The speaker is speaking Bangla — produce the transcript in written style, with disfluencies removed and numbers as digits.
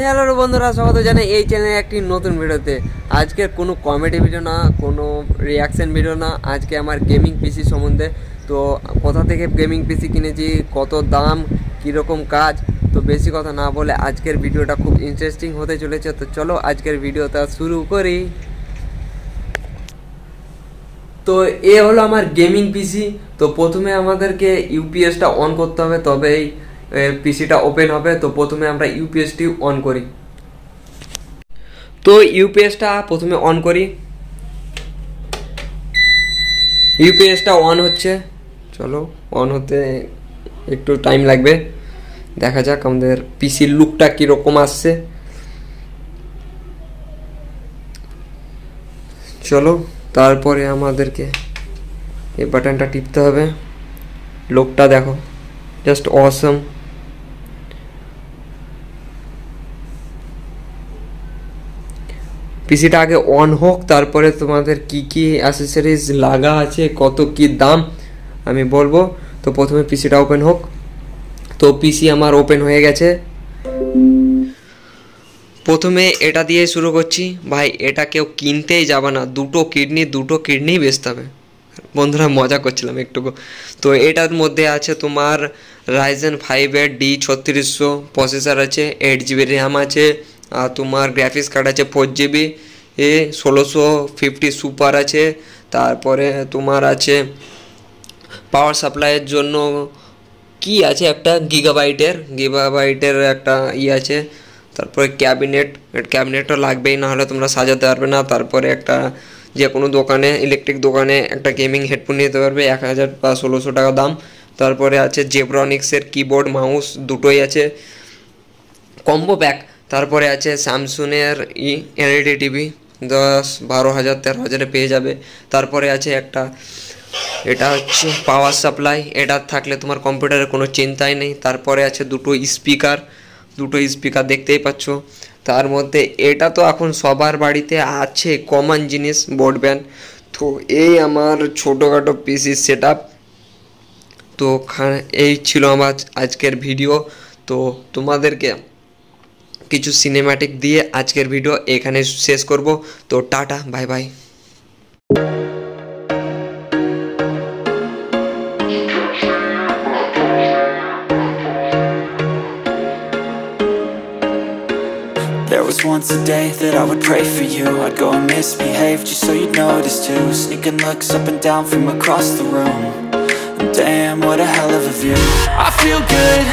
হ্যালো বন্ধুরা, স্বাগত জানাই এই চ্যানেলে একটি নতুন ভিডিওতে। আজকের কোনো কমেডি ভিডিও না, কোনো রিয়াকশন ভিডিও না, আজকে আমার গেমিং পিসি সম্বন্ধে। তো কোথা থেকে গেমিং পিসি কিনেছি, কত দাম, কীরকম কাজ, তো বেশি কথা না বলে আজকের ভিডিওটা খুব ইন্টারেস্টিং হতে চলেছে। তো চলো আজকের ভিডিওটা শুরু করি। তো এ হলো আমার গেমিং পিসি। তো প্রথমে আমাদেরকে ইউপিএসটা অন করতে হবে, তবেই পিসিটা ওপেন হবে। তো প্রথমে আমরা ইউপিএসটি অন করি। তো ইউপিএসটা প্রথমে অন করি। ইউপিএসটা অন হচ্ছে, চলো অন হতে একটু টাইম লাগবে। দেখা যাক আমাদের পিসির লুকটা কীরকম আসছে। চলো তারপরে আমাদেরকে এই বাটনটা টিপতে হবে। লুকটা দেখো, জাস্ট অসম। পিসিটা আগে অন হোক, তারপরে তোমাদের কি কি অ্যাসেসরিজ লাগা আছে, কত কি দাম আমি বলবো। তো প্রথমে পিসিটা ওপেন হোক। তো পিসি আমার ওপেন হয়ে গেছে। প্রথমে এটা দিয়ে শুরু করছি। ভাই এটা কেউ কিনতেই যাবে না, দুটো কিডনি বেচতে হবে। বন্ধুরা মজা করছিলাম একটুকু। তো এটার মধ্যে আছে তোমার রাইজেন 5-এর D3600 প্রসেসর আছে, 8GB র্যাম আছে, আর তোমার গ্রাফিক্স কার্ড আছে 4GB, 1650 সুপার আছে। তারপরে তোমার আছে পাওয়ার সাপ্লাইয়ের জন্য কি আছে, একটা গিগাবাইটের একটা আছে। তারপরে ক্যাবিনেটও লাগবেই, না হলে তোমরা সাজাতে পারবে না। তারপরে একটা যে কোনো দোকানে, ইলেকট্রিক দোকানে একটা গেমিং হেডফোন নিতে পারবে, 1000 বা 1600 টাকা দাম। তারপরে আছে জেব্রনিক্সের কিবোর্ড মাউস, দুটোই আছে কম্বো প্যাক। তারপরে আছে স্যামসুংয়ের এলইডি টিভি, 10-12 হাজার 13 হাজারে পেয়ে যাবে। তারপরে আছে একটা, এটা হচ্ছে পাওয়ার সাপ্লাই, এটা থাকলে তোমার কম্পিউটারের কোনো চিন্তাই নেই। তারপরে আছে দুটো স্পিকার দেখতেই পাচ্ছ। তার মধ্যে এটা তো এখন সবার বাড়িতে আছে, কমন জিনিস, ব্রডব্যান্ড। তো এই আমার ছোটোখাটো পিসি সেট আপ। তো এই ছিল আমার আজকের ভিডিও। তো তোমাদেরকে কিছু সিনেম্যাটিক দিয়ে আজকের ভিডিও এখানে শেষ করব। তো tata, bye bye. There was once a day that I would pray for you. I'd go and misbehave just so you'd notice too. Sneaking looks up and down from across the room. Damn, what a hell of a view. I feel good.